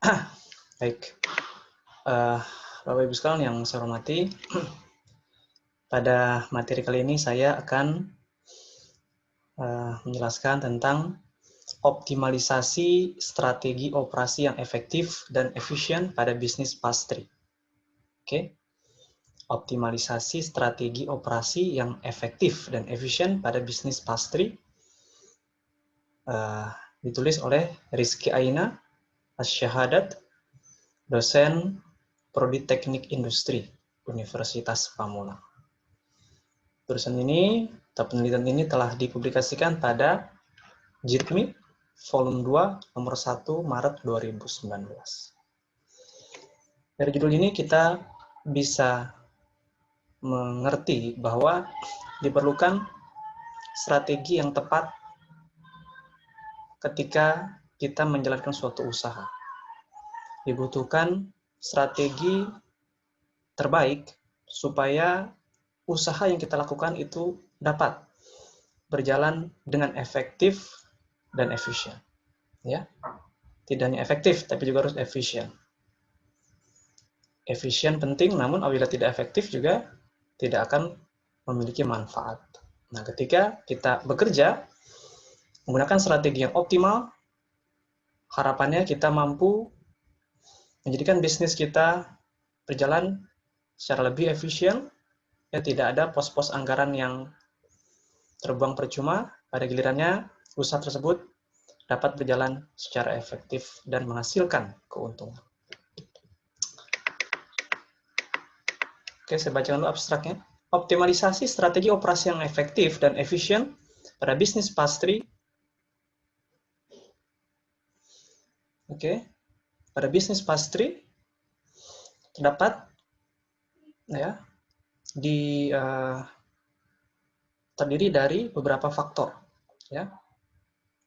Baik, Bapak Ibu sekalian yang saya hormati, pada materi kali ini saya akan menjelaskan tentang optimalisasi strategi operasi yang efektif dan efisien pada bisnis pastry. Oke, optimalisasi strategi operasi yang efektif dan efisien pada bisnis pastry ditulis oleh Rizky Aina Asyahadat, dosen Prodi Teknik Industri Universitas Pamulang. Tulisan ini atau penelitian ini telah dipublikasikan pada JITMI volume 2 nomor 1 Maret 2019. Dari judul ini kita bisa mengerti bahwa diperlukan strategi yang tepat ketika kita menjalankan suatu usaha. Dibutuhkan strategi terbaik supaya usaha yang kita lakukan itu dapat berjalan dengan efektif dan efisien. Ya, tidak hanya efektif, tapi juga harus efisien. Efisien penting, namun apabila tidak efektif juga tidak akan memiliki manfaat. Nah, ketika kita bekerja menggunakan strategi yang optimal, harapannya kita mampu menjadikan bisnis kita berjalan secara lebih efisien, ya tidak ada pos-pos anggaran yang terbuang percuma, pada gilirannya usaha tersebut dapat berjalan secara efektif dan menghasilkan keuntungan. Oke, saya bacakan dulu abstraknya. Optimalisasi strategi operasi yang efektif dan efisien pada bisnis pastry. Oke, pada bisnis pastry terdapat ya terdiri dari beberapa faktor. Ya,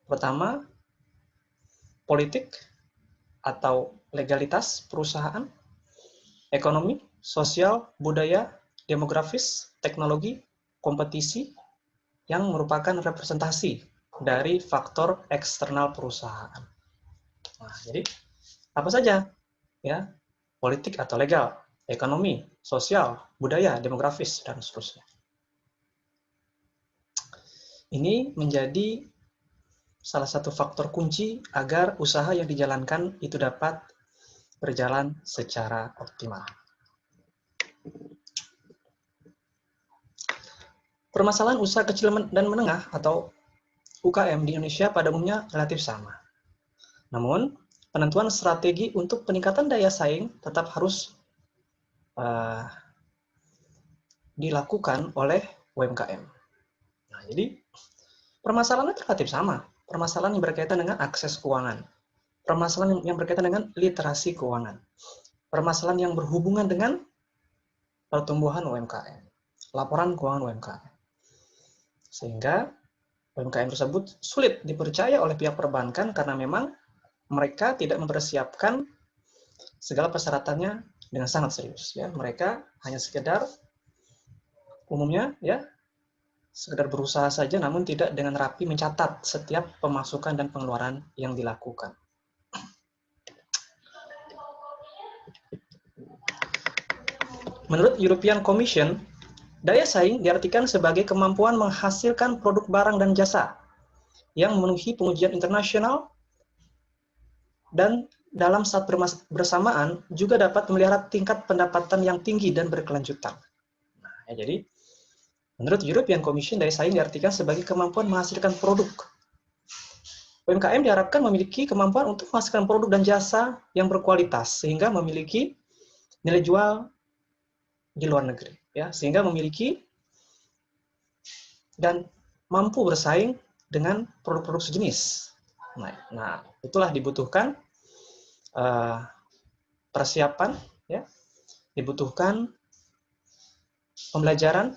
pertama, politik atau legalitas perusahaan, ekonomi, sosial, budaya, demografis, teknologi, kompetisi, yang merupakan representasi dari faktor eksternal perusahaan. Nah, jadi apa saja? Ya, politik atau legal, ekonomi, sosial, budaya, demografis, dan seterusnya. Ini menjadi salah satu faktor kunci agar usaha yang dijalankan itu dapat berjalan secara optimal. Permasalahan usaha kecil dan menengah atau UKM di Indonesia pada umumnya relatif sama. Namun, penentuan strategi untuk peningkatan daya saing tetap harus dilakukan oleh UMKM. Nah, jadi permasalahannya relatif sama. Permasalahan yang berkaitan dengan akses keuangan, permasalahan yang berkaitan dengan literasi keuangan, permasalahan yang berhubungan dengan pertumbuhan UMKM, laporan keuangan UMKM. Sehingga UMKM tersebut sulit dipercaya oleh pihak perbankan karena memang mereka tidak mempersiapkan segala persyaratannya dengan sangat serius. Ya, mereka hanya sekedar umumnya ya sekedar berusaha saja, namun tidak dengan rapi mencatat setiap pemasukan dan pengeluaran yang dilakukan. Menurut European Commission, daya saing diartikan sebagai kemampuan menghasilkan produk barang dan jasa yang memenuhi pengujian internasional dan dalam saat bersamaan juga dapat memelihara tingkat pendapatan yang tinggi dan berkelanjutan. Nah, ya, jadi menurut European Commission, daya saing diartikan sebagai kemampuan menghasilkan produk. UMKM diharapkan memiliki kemampuan untuk menghasilkan produk dan jasa yang berkualitas sehingga memiliki nilai jual di luar negeri, ya, sehingga memiliki dan mampu bersaing dengan produk-produk sejenis. Nah, itulah dibutuhkan persiapan, ya, dibutuhkan pembelajaran,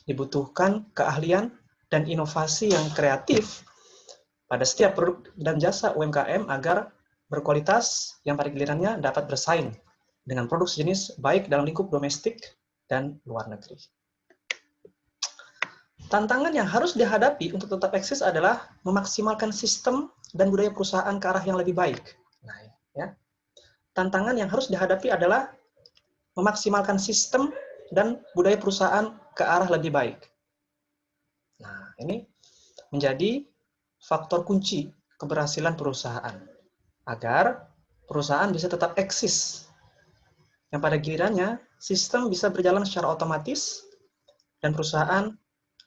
dibutuhkan keahlian dan inovasi yang kreatif pada setiap produk dan jasa UMKM agar berkualitas yang pada gilirannya dapat bersaing dengan produk sejenis baik dalam lingkup domestik dan luar negeri. Tantangan yang harus dihadapi untuk tetap eksis adalah memaksimalkan sistem dan budaya perusahaan ke arah yang lebih baik. Nah, ya, tantangan yang harus dihadapi adalah memaksimalkan sistem dan budaya perusahaan ke arah lebih baik. Nah, ini menjadi faktor kunci keberhasilan perusahaan agar perusahaan bisa tetap eksis. Yang pada gilirannya, sistem bisa berjalan secara otomatis dan perusahaan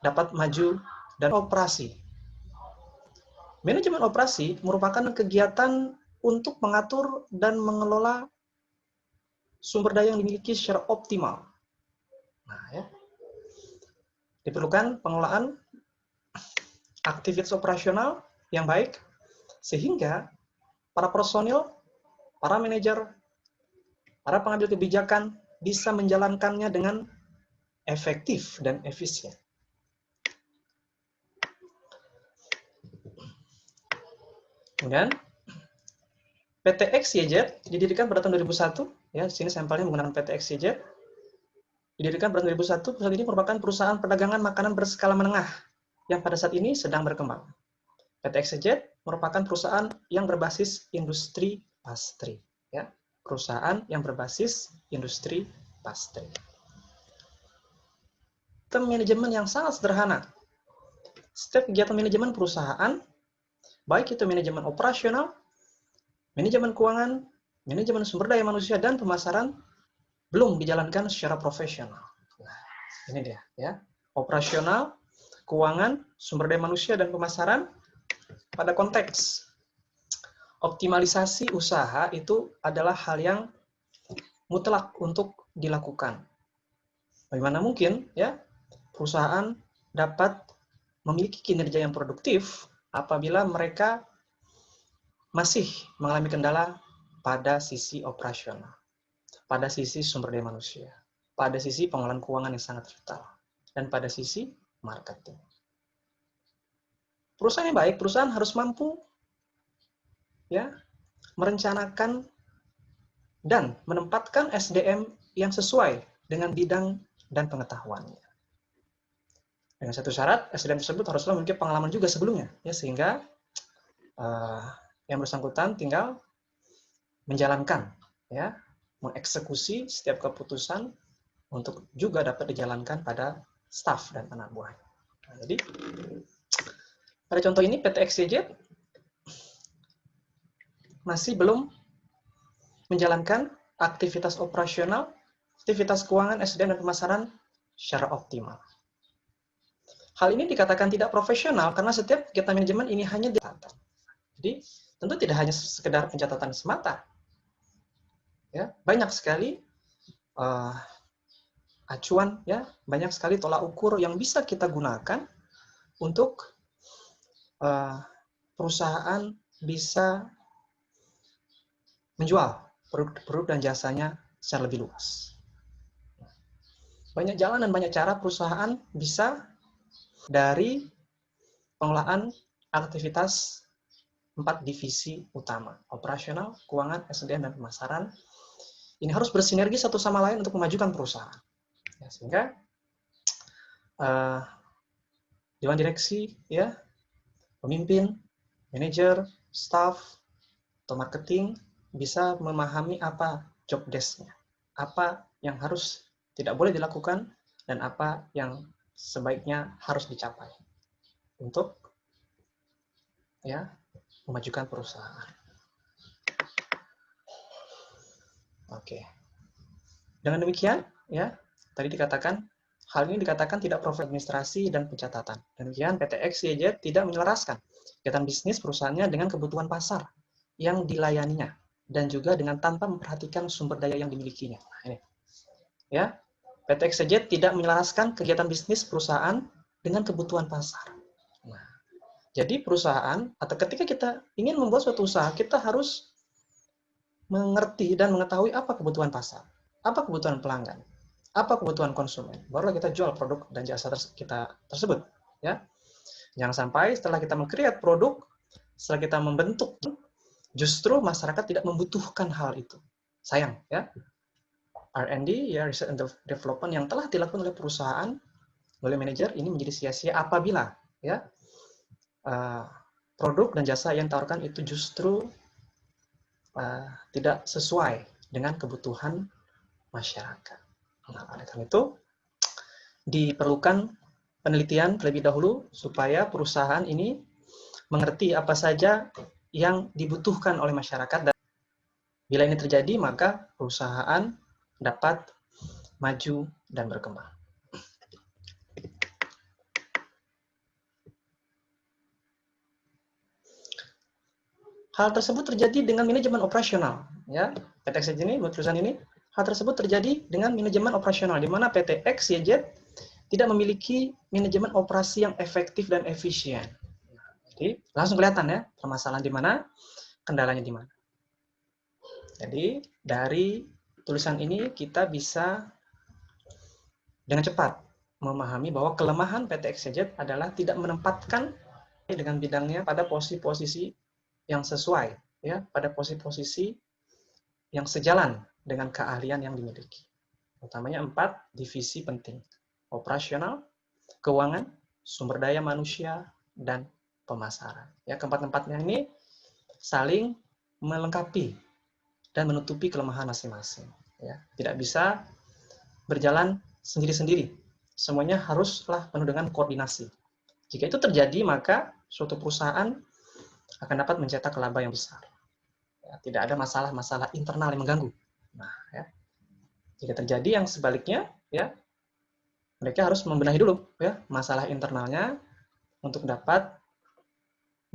dapat maju dan operasi. Manajemen operasi merupakan kegiatan untuk mengatur dan mengelola sumber daya yang dimiliki secara optimal. Nah, ya. Diperlukan pengelolaan aktivitas operasional yang baik sehingga para personil, para manajer, para pengambil kebijakan bisa menjalankannya dengan efektif dan efisien. Kemudian PT XYZ didirikan pada tahun 2001, ya, sini sampelnya menggunakan PT XYZ. Didirikan pada 2001, perusahaan ini merupakan perusahaan perdagangan makanan berskala menengah yang pada saat ini sedang berkembang. PT XYZ merupakan perusahaan yang berbasis industri pastry, ya, perusahaan yang berbasis industri pastry. Sistem manajemen yang sangat sederhana. Setiap kegiatan manajemen perusahaan, baik itu manajemen operasional, manajemen keuangan, manajemen sumber daya manusia, dan pemasaran belum dijalankan secara profesional. Nah, ini dia, ya. Operasional, keuangan, sumber daya manusia, dan pemasaran pada konteks optimalisasi usaha itu adalah hal yang mutlak untuk dilakukan. Bagaimana mungkin, ya, perusahaan dapat memiliki kinerja yang produktif apabila mereka masih mengalami kendala pada sisi operasional, pada sisi sumber daya manusia, pada sisi pengelolaan keuangan yang sangat vital, dan pada sisi marketing. Perusahaan yang baik, perusahaan harus mampu, ya, merencanakan dan menempatkan SDM yang sesuai dengan bidang dan pengetahuannya. Dengan satu syarat, SDM tersebut haruslah memiliki pengalaman juga sebelumnya, ya, sehingga yang bersangkutan tinggal menjalankan, ya, mengeksekusi setiap keputusan untuk juga dapat dijalankan pada staf dan anak buah. Nah, jadi pada contoh ini PT XYZ masih belum menjalankan aktivitas operasional, aktivitas keuangan, SDM, dan pemasaran secara optimal. Hal ini dikatakan tidak profesional karena setiap kegiatan manajemen ini hanya dicatat. Jadi tentu tidak hanya sekedar pencatatan semata. Ya, banyak sekali acuan, ya, banyak sekali tolak ukur yang bisa kita gunakan untuk perusahaan bisa menjual produk dan jasanya secara lebih luas. Banyak jalan dan banyak cara perusahaan bisa dari pengelolaan aktivitas 4 divisi utama, operasional, keuangan, SDM, dan pemasaran. Ini harus bersinergi satu sama lain untuk memajukan perusahaan. Ya, sehingga dewan direksi, ya, pemimpin, manajer, staff, atau marketing bisa memahami apa job desk-nya, apa yang harus tidak boleh dilakukan, dan apa yang sebaiknya harus dicapai untuk, ya, memajukan perusahaan. Oke. Dengan demikian, ya, tadi dikatakan hal ini dikatakan tidak profit administrasi dan pencatatan. Demikian PT XYZ tidak menyelaraskan kegiatan bisnis perusahaannya dengan kebutuhan pasar yang dilayaninya dan juga dengan tanpa memperhatikan sumber daya yang dimilikinya. Nah, ini. Ya, PT XYZ tidak menyelaraskan kegiatan bisnis perusahaan dengan kebutuhan pasar. Nah, jadi perusahaan atau ketika kita ingin membuat suatu usaha, kita harus mengerti dan mengetahui apa kebutuhan pasar, apa kebutuhan pelanggan, apa kebutuhan konsumen. Barulah kita jual produk dan jasa kita tersebut, ya. Jangan sampai setelah kita meng-create produk, setelah kita membentuk, justru masyarakat tidak membutuhkan hal itu. Sayang, ya. R&D, ya, research and development yang telah dilakukan oleh perusahaan, oleh manajer, ini menjadi sia-sia apabila, ya, produk dan jasa yang ditawarkan itu justru tidak sesuai dengan kebutuhan masyarakat. Nah, oleh karena itu diperlukan penelitian terlebih dahulu supaya perusahaan ini mengerti apa saja yang dibutuhkan oleh masyarakat, dan bila ini terjadi maka perusahaan dapat maju dan berkembang. Hal tersebut terjadi dengan manajemen operasional, ya. PT XYZ ini, buat perusahaan ini, hal tersebut terjadi dengan manajemen operasional, di mana PT XYZ tidak memiliki manajemen operasi yang efektif dan efisien. Jadi langsung kelihatan ya permasalahan di mana, kendalanya di mana. Jadi dari tulisan ini kita bisa dengan cepat memahami bahwa kelemahan PT XYZ adalah tidak menempatkan dengan bidangnya pada posisi-posisi yang sesuai, ya, pada posisi-posisi yang sejalan dengan keahlian yang dimiliki. Utamanya 4 divisi penting: operasional, keuangan, sumber daya manusia, dan pemasaran. Ya, keempat-empatnya ini saling melengkapi dan menutupi kelemahan masing-masing. Ya, tidak bisa berjalan sendiri-sendiri. Semuanya haruslah penuh dengan koordinasi. Jika itu terjadi, maka suatu perusahaan akan dapat mencetak laba yang besar. Ya, tidak ada masalah-masalah internal yang mengganggu. Nah, ya. Jika terjadi yang sebaliknya, ya, mereka harus membenahi dulu ya masalah internalnya untuk dapat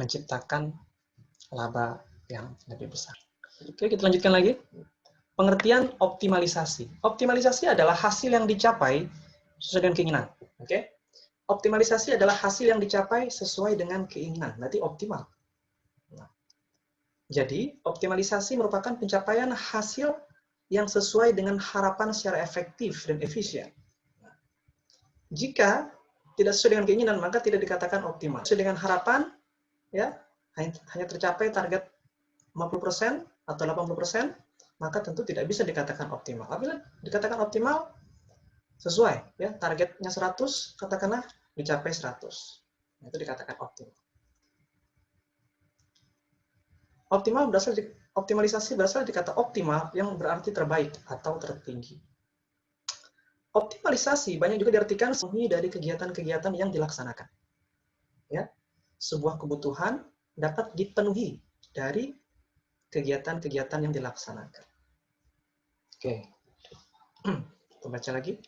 menciptakan laba yang lebih besar. Oke, kita lanjutkan lagi. Pengertian optimalisasi. Optimalisasi adalah hasil yang dicapai sesuai dengan keinginan. Oke? Optimalisasi adalah hasil yang dicapai sesuai dengan keinginan. Berarti optimal. Jadi, optimalisasi merupakan pencapaian hasil yang sesuai dengan harapan secara efektif dan efisien. Jika tidak sesuai dengan keinginan, maka tidak dikatakan optimal. Sesuai dengan harapan, ya, hanya tercapai target 50% atau 80%, maka tentu tidak bisa dikatakan optimal. Apabila dikatakan optimal, sesuai, ya, targetnya 100, katakanlah dicapai 100. Itu dikatakan optimal. Optimalisasi berasal dari kata optimal yang berarti terbaik atau tertinggi. Optimalisasi banyak juga diartikan dari kegiatan-kegiatan yang dilaksanakan. Ya, sebuah kebutuhan dapat dipenuhi dari kegiatan-kegiatan yang dilaksanakan. Oke, kita baca lagi.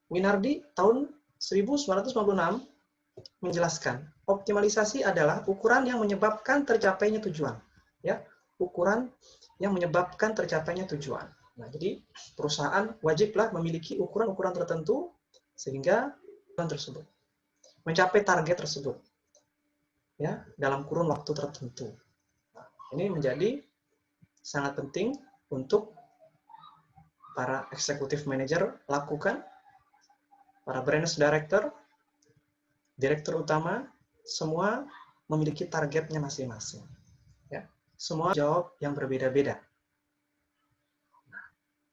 Winardi tahun 1996 menjelaskan, optimalisasi adalah ukuran yang menyebabkan tercapainya tujuan. Ya, ukuran yang menyebabkan tercapainya tujuan. Nah, jadi perusahaan wajiblah memiliki ukuran-ukuran tertentu sehingga tujuan tersebut mencapai target tersebut, ya, dalam kurun waktu tertentu. Nah, ini menjadi sangat penting untuk para executive manager lakukan, para branch director, direktur utama, semua memiliki targetnya masing-masing. Ya, semua jawab yang berbeda-beda.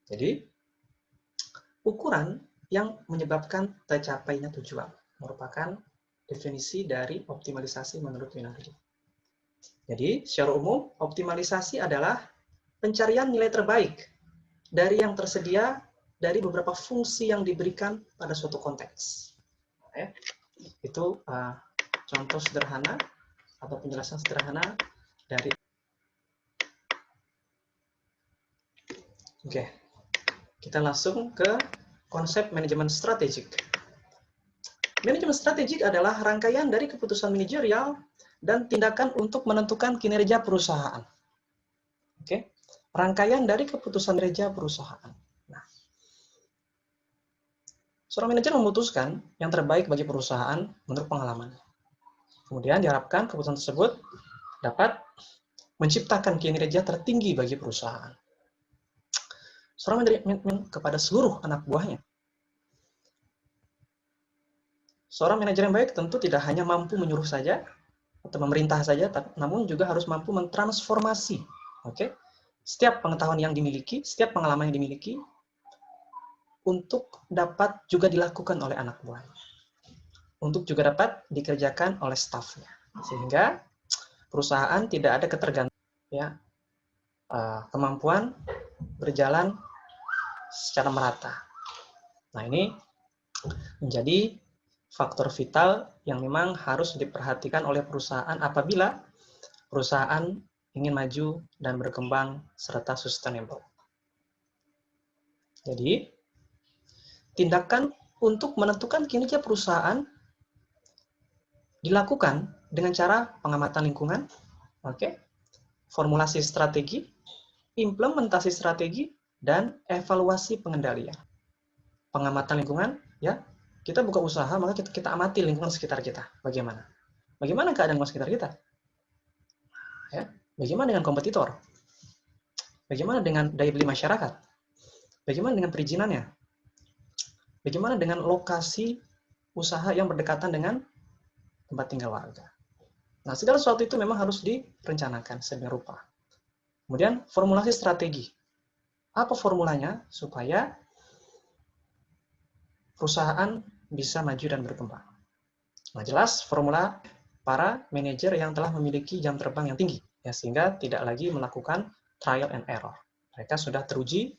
Jadi, ukuran yang menyebabkan tercapainya tujuan merupakan definisi dari optimalisasi menurut Winardi. Jadi, secara umum, optimalisasi adalah pencarian nilai terbaik dari yang tersedia dari beberapa fungsi yang diberikan pada suatu konteks. Itu contoh sederhana atau penjelasan sederhana dari. Oke. Kita langsung ke konsep manajemen strategik. Manajemen strategik adalah rangkaian dari keputusan manajerial dan tindakan untuk menentukan kinerja perusahaan. Oke, rangkaian dari keputusan kinerja perusahaan. Nah, seorang manajer memutuskan yang terbaik bagi perusahaan menurut pengalamannya. Kemudian diharapkan keputusan tersebut dapat menciptakan kinerja tertinggi bagi perusahaan. Seorang manajer kepada seluruh anak buahnya. Seorang manajer yang baik tentu tidak hanya mampu menyuruh saja atau memerintah saja, namun juga harus mampu mentransformasi, setiap pengetahuan yang dimiliki, setiap pengalaman yang dimiliki, untuk dapat juga dilakukan oleh anak buahnya, untuk juga dapat dikerjakan oleh stafnya, sehingga perusahaan tidak ada ketergantungan, ya, kemampuan berjalan secara merata. Nah, ini menjadi faktor vital yang memang harus diperhatikan oleh perusahaan apabila perusahaan ingin maju dan berkembang serta sustainable. Jadi, tindakan untuk menentukan kinerja perusahaan dilakukan dengan cara pengamatan lingkungan, formulasi strategi, implementasi strategi, dan evaluasi pengendalian. Pengamatan lingkungan, ya, kita buka usaha, maka kita amati lingkungan sekitar kita. Bagaimana? Bagaimana keadaan lingkungan sekitar kita? Ya, bagaimana dengan kompetitor? Bagaimana dengan daya beli masyarakat? Bagaimana dengan perizinannya? Bagaimana dengan lokasi usaha yang berdekatan dengan tempat tinggal warga? Nah, segala sesuatu itu memang harus direncanakan sedemikian rupa. Kemudian, formulasi strategi. Apa formulanya supaya perusahaan bisa maju dan berkembang? Nah, jelas formula para manajer yang telah memiliki jam terbang yang tinggi, ya, sehingga tidak lagi melakukan trial and error. Mereka sudah teruji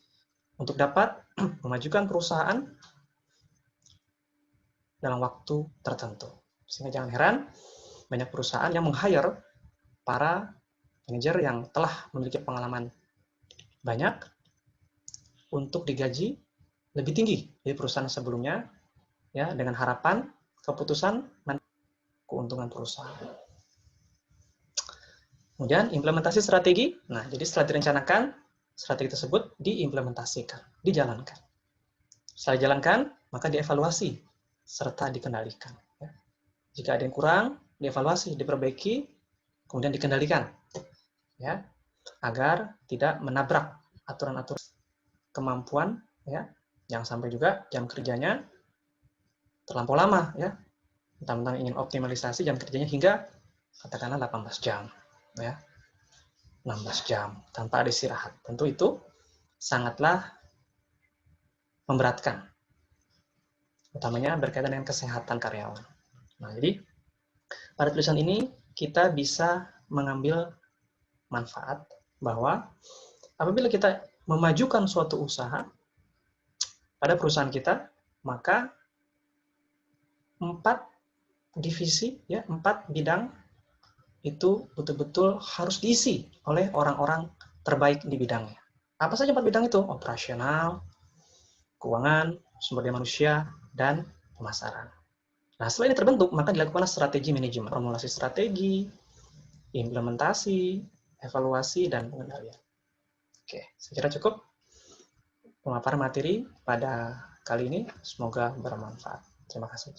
untuk dapat memajukan perusahaan dalam waktu tertentu. Sehingga jangan heran, banyak perusahaan yang meng-hire para manajer yang telah memiliki pengalaman banyak untuk digaji lebih tinggi dari perusahaan sebelumnya, ya, dengan harapan keputusan keuntungan perusahaan. Kemudian implementasi strategi. Nah, jadi setelah direncanakan, strategi tersebut diimplementasikan, dijalankan. Setelah dijalankan, maka dievaluasi serta dikendalikan. Ya. Jika ada yang kurang, dievaluasi, diperbaiki, kemudian dikendalikan, ya, agar tidak menabrak aturan-aturan kemampuan, ya, jangan sampai juga jam kerjanya terlampau lama, ya, mentang-mentang ingin optimalisasi jam kerjanya hingga katakanlah 18 jam, ya, 16 jam tanpa ada istirahat. Tentu itu sangatlah memberatkan, utamanya berkaitan dengan kesehatan karyawan. Nah, jadi pada tulisan ini kita bisa mengambil manfaat bahwa apabila kita memajukan suatu usaha pada perusahaan kita, maka 4 divisi, ya, 4 bidang itu betul-betul harus diisi oleh orang-orang terbaik di bidangnya. Apa saja 4 bidang itu? Operasional, keuangan, sumber daya manusia, dan pemasaran. Nah, setelah ini terbentuk, maka dilakukanlah strategi manajemen, formulasi strategi, implementasi, evaluasi, dan pengendalian. Oke, saya kira cukup pemaparan materi pada kali ini. Semoga bermanfaat. Terima kasih.